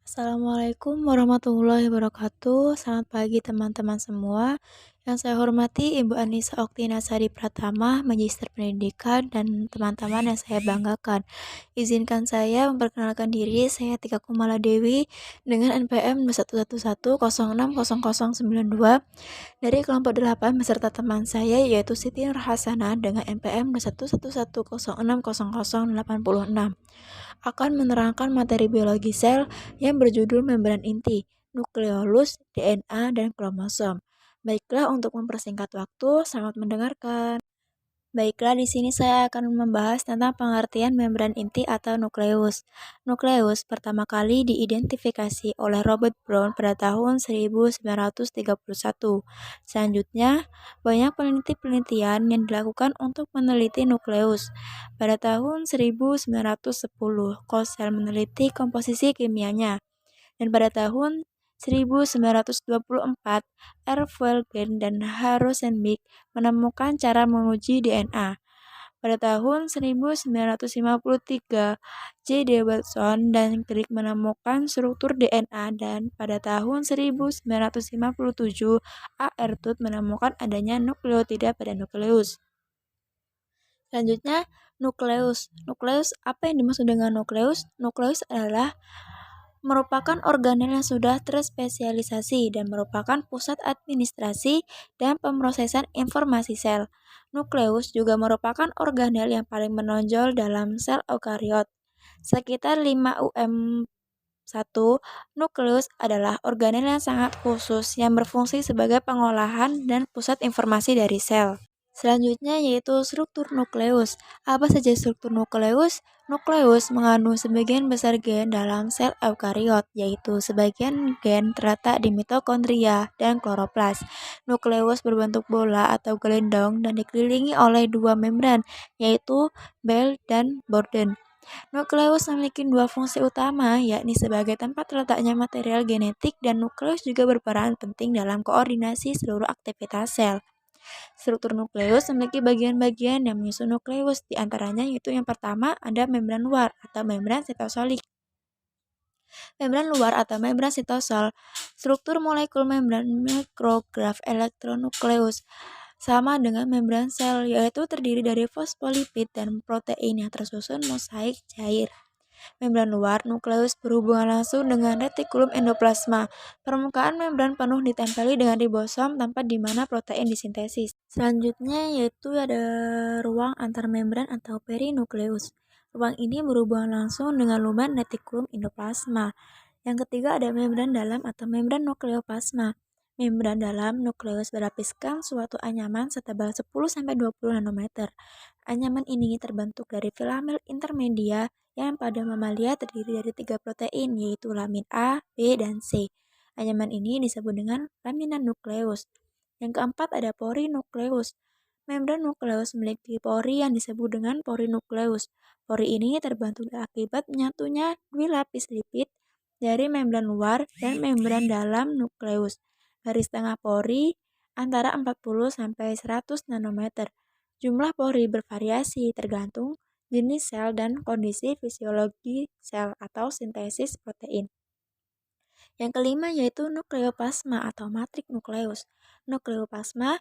Assalamualaikum warahmatullahi wabarakatuh. Selamat pagi teman-teman semua. Yang saya hormati Ibu Anissa Oktina Sari Pratama, Magister Pendidikan, dan teman-teman yang saya banggakan. Izinkan saya memperkenalkan diri, saya Tika Kumala Dewi dengan NPM 11110600092 dari kelompok 8 beserta teman saya yaitu Siti Nurhasana dengan NPM 11110608086 akan menerangkan materi biologi sel yang berjudul membran inti, nukleolus, DNA, dan kromosom. Baiklah, untuk mempersingkat waktu, selamat mendengarkan. Baiklah, di sini saya akan membahas tentang pengertian membran inti atau nukleus. Nukleus pertama kali diidentifikasi oleh Robert Brown pada tahun 1931. Selanjutnya, banyak penelitian yang dilakukan untuk meneliti nukleus. Pada tahun 1910, Kosel meneliti komposisi kimianya. Dan pada tahun 1924, Erfelgen dan Rosenberg menemukan cara menguji DNA. Pada tahun 1953, J. Davidson dan Crick menemukan struktur DNA dan pada tahun 1957, A. Ertut menemukan adanya nukleotida pada nukleus. Selanjutnya, nukleus. Nukleus, apa yang dimaksud dengan nukleus? Nukleus adalah merupakan organel yang sudah terspesialisasi dan merupakan pusat administrasi dan pemrosesan informasi sel. Nukleus juga merupakan organel yang paling menonjol dalam sel eukariot. Sekitar 5 UM1, nukleus adalah organel yang sangat khusus yang berfungsi sebagai pengolahan dan pusat informasi dari sel. Selanjutnya yaitu struktur nukleus. Apa saja struktur nukleus? Nukleus mengandung sebagian besar gen dalam sel eukariot, yaitu sebagian gen terletak di mitokondria dan kloroplas. Nukleus berbentuk bola atau gelendong dan dikelilingi oleh dua membran, yaitu Bell dan Borden. Nukleus memiliki dua fungsi utama, yakni sebagai tempat letaknya material genetik, dan nukleus juga berperan penting dalam koordinasi seluruh aktivitas sel. Struktur nukleus memiliki bagian-bagian yang menyusun nukleus, di antaranya yaitu yang pertama ada membran luar atau membran sitosolik. Membran luar atau membran sitosol. Struktur molekul membran mikrograf elektronukleus sama dengan membran sel, yaitu terdiri dari fosfolipid dan protein yang tersusun mosaik cair. Membran luar nukleus berhubungan langsung dengan retikulum endoplasma. Permukaan membran penuh ditempeli dengan ribosom tempat di mana protein disintesis. Selanjutnya yaitu ada ruang antar membran atau perinukleus. Ruang ini berhubungan langsung dengan lumen retikulum endoplasma. Yang ketiga ada membran dalam atau membran nukleoplasma. Membran dalam nukleus berlapiskan suatu anyaman setebal 10-20 nanometer. Anyaman ini terbentuk dari filamen intermedia yang pada mamalia terdiri dari 3 protein, yaitu lamin A, B, dan C. Anyaman ini disebut dengan laminan nukleus. Yang keempat ada pori nukleus. Membran nukleus memiliki pori yang disebut dengan pori nukleus. Pori ini terbentuk akibat menyatunya dua lapis lipid dari membran luar dan membran dalam nukleus. Garis tengah pori antara 40-100 nanometer. Jumlah pori bervariasi tergantung jenis sel dan kondisi fisiologi sel atau sintesis protein. Yang kelima yaitu nukleoplasma atau matrik nukleus. Nukleoplasma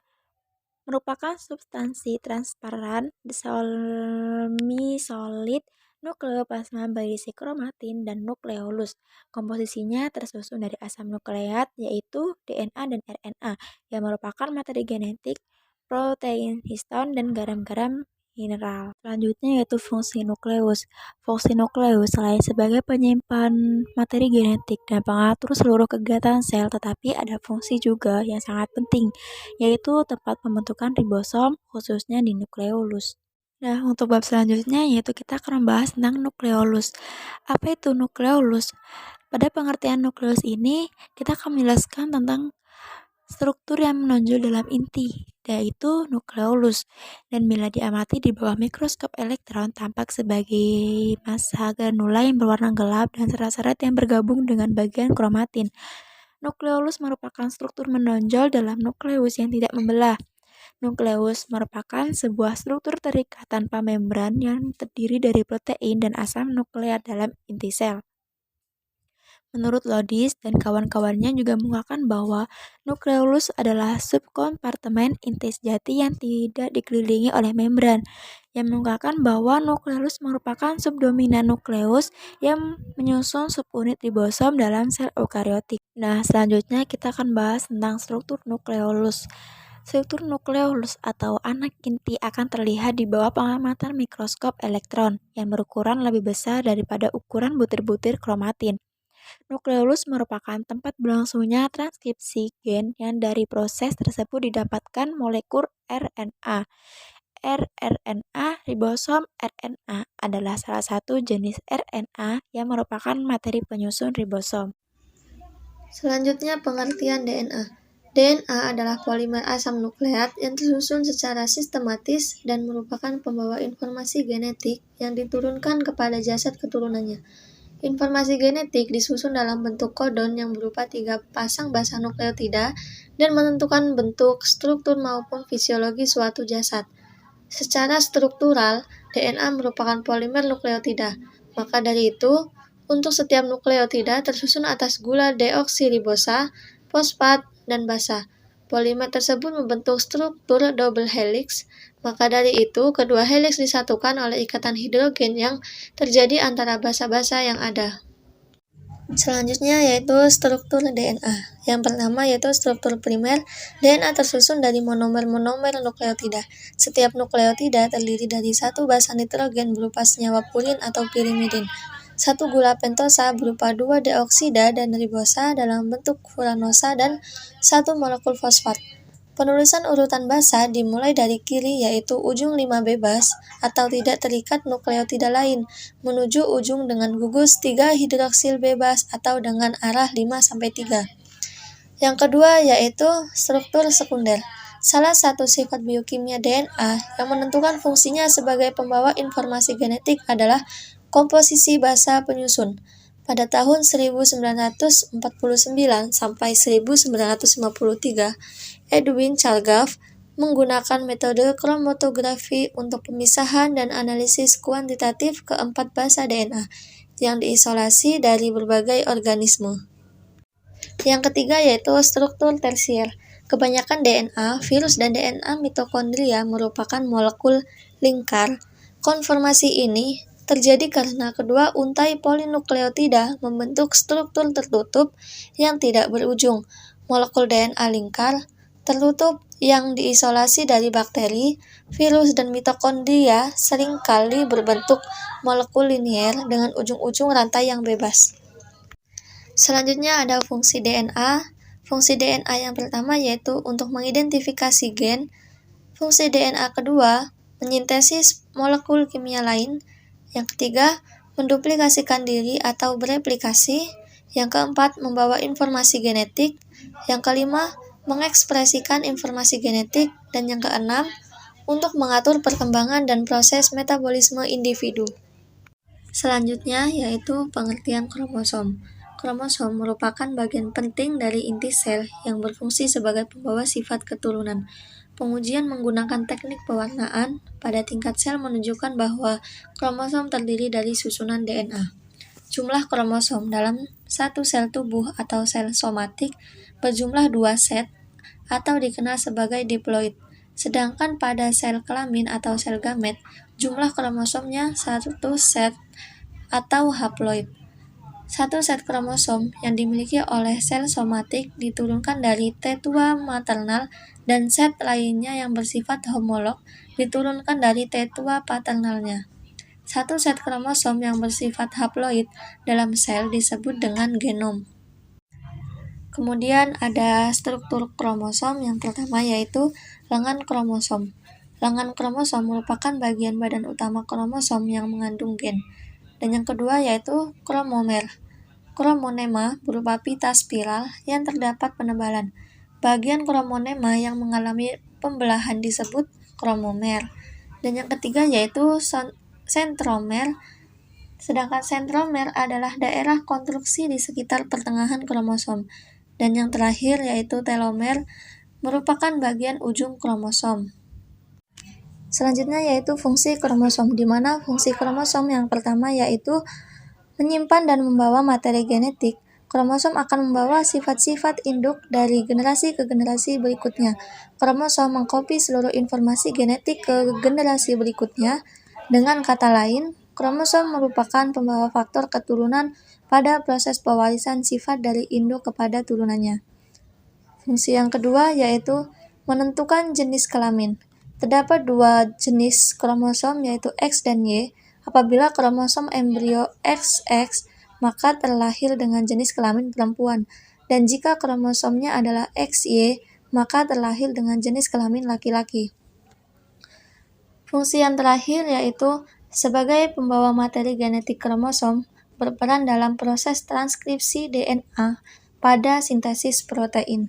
merupakan substansi transparan semi-solid. Nukleoplasma berisi kromatin dan nukleolus. Komposisinya tersusun dari asam nukleat yaitu DNA dan RNA yang merupakan materi genetik, protein, histon, dan garam-garam mineral. Selanjutnya yaitu fungsi nukleus. Fungsi nukleus selain sebagai penyimpan materi genetik dan pengatur seluruh kegiatan sel, tetapi ada fungsi juga yang sangat penting, yaitu tempat pembentukan ribosom khususnya di nukleolus. Nah, untuk bab selanjutnya yaitu kita akan membahas tentang nukleolus. Apa itu nukleolus? Pada pengertian nukleus ini, kita akan menjelaskan tentang struktur yang menonjol dalam inti yaitu nukleolus, dan bila diamati di bawah mikroskop elektron tampak sebagai massa granula yang berwarna gelap dan serat-serat yang bergabung dengan bagian kromatin. Nukleolus merupakan struktur menonjol dalam nukleus yang tidak membelah. Nukleus merupakan sebuah struktur terikat tanpa membran yang terdiri dari protein dan asam nukleat dalam inti sel. Menurut Lodis dan kawan-kawannya juga mengungkapkan bahwa nukleolus adalah subkompartemen inti sejati yang tidak dikelilingi oleh membran, yang mengungkapkan bahwa nukleolus merupakan subdominan nukleus yang menyusun subunit ribosom dalam sel eukariotik. Nah, selanjutnya kita akan bahas tentang struktur nukleolus. Struktur nukleolus atau anak inti akan terlihat di bawah pengamatan mikroskop elektron yang berukuran lebih besar daripada ukuran butir-butir kromatin. Nukleolus merupakan tempat berlangsungnya transkripsi gen yang dari proses tersebut didapatkan molekul RNA. rRNA ribosom RNA adalah salah satu jenis RNA yang merupakan materi penyusun ribosom. Selanjutnya pengertian DNA. DNA adalah polimer asam nukleat yang tersusun secara sistematis dan merupakan pembawa informasi genetik yang diturunkan kepada jasad keturunannya. Informasi genetik disusun dalam bentuk kodon yang berupa 3 pasang basa nukleotida dan menentukan bentuk, struktur maupun fisiologi suatu jasad. Secara struktural, DNA merupakan polimer nukleotida. Maka dari itu, untuk setiap nukleotida tersusun atas gula deoksiribosa, fosfat, dan basa. Polimer tersebut membentuk struktur double helix, maka dari itu kedua helix disatukan oleh ikatan hidrogen yang terjadi antara basa-basa yang ada. Selanjutnya yaitu struktur DNA. Yang pertama yaitu struktur primer. DNA tersusun dari monomer-monomer nukleotida. Setiap nukleotida terdiri dari satu basa nitrogen berupa senyawa purin atau pirimidin, satu gula pentosa berupa 2 deoksida dan ribosa dalam bentuk furanosa, dan satu molekul fosfat. Penulisan urutan basa dimulai dari kiri yaitu ujung 5 bebas atau tidak terikat nukleotida lain menuju ujung dengan gugus 3 hidroksil bebas atau dengan arah 5-3. Yang kedua yaitu struktur sekunder. Salah satu sifat biokimia DNA yang menentukan fungsinya sebagai pembawa informasi genetik adalah komposisi basa penyusun. Pada tahun 1949 sampai 1953, Edwin Chargaff menggunakan metode kromatografi untuk pemisahan dan analisis kuantitatif keempat basa DNA yang diisolasi dari berbagai organisme. Yang ketiga yaitu struktur tersier. Kebanyakan DNA, virus dan DNA mitokondria merupakan molekul lingkar. Konformasi ini terjadi karena kedua untai polinukleotida membentuk struktur tertutup yang tidak berujung. Molekul DNA lingkar tertutup yang diisolasi dari bakteri, virus, dan mitokondria seringkali berbentuk molekul linier dengan ujung-ujung rantai yang bebas. Selanjutnya ada fungsi DNA. Fungsi DNA yang pertama yaitu untuk mengidentifikasi gen. Fungsi DNA kedua, menyintesis molekul kimia lain. Yang ketiga, menduplikasikan diri atau bereplikasi. Yang keempat, membawa informasi genetik. Yang kelima, mengekspresikan informasi genetik. Dan yang keenam, untuk mengatur perkembangan dan proses metabolisme individu. Selanjutnya yaitu pengertian kromosom. Kromosom merupakan bagian penting dari inti sel yang berfungsi sebagai pembawa sifat keturunan. Pengujian menggunakan teknik pewarnaan pada tingkat sel menunjukkan bahwa kromosom terdiri dari susunan DNA. Jumlah kromosom dalam satu sel tubuh atau sel somatik berjumlah 2 set atau dikenal sebagai diploid. Sedangkan pada sel kelamin atau sel gamet, jumlah kromosomnya 1 set atau haploid. Satu set kromosom yang dimiliki oleh sel somatik diturunkan dari tetua maternal dan set lainnya yang bersifat homolog diturunkan dari tetua paternalnya. Satu set kromosom yang bersifat haploid dalam sel disebut dengan genom. Kemudian ada struktur kromosom yang pertama yaitu lengan kromosom. Lengan kromosom merupakan bagian badan utama kromosom yang mengandung gen. Dan yang kedua yaitu kromomer. Kromonema berupa pita spiral yang terdapat penebalan. Bagian kromonema yang mengalami pembelahan disebut kromomer. Dan yang ketiga yaitu sentromer. Sedangkan sentromer adalah daerah konstruksi di sekitar pertengahan kromosom. Dan yang terakhir yaitu telomer, merupakan bagian ujung kromosom. Selanjutnya yaitu fungsi kromosom, di mana fungsi kromosom yang pertama yaitu menyimpan dan membawa materi genetik. Kromosom akan membawa sifat-sifat induk dari generasi ke generasi berikutnya. Kromosom mengkopi seluruh informasi genetik ke generasi berikutnya. Dengan kata lain, kromosom merupakan pembawa faktor keturunan pada proses pewarisan sifat dari induk kepada turunannya. Fungsi yang kedua yaitu menentukan jenis kelamin. Terdapat dua jenis kromosom yaitu X dan Y. Apabila kromosom embrio XX, maka terlahir dengan jenis kelamin perempuan. Dan jika kromosomnya adalah XY, maka terlahir dengan jenis kelamin laki-laki. Fungsi yang terakhir yaitu sebagai pembawa materi genetik kromosom, berperan dalam proses transkripsi DNA pada sintesis protein.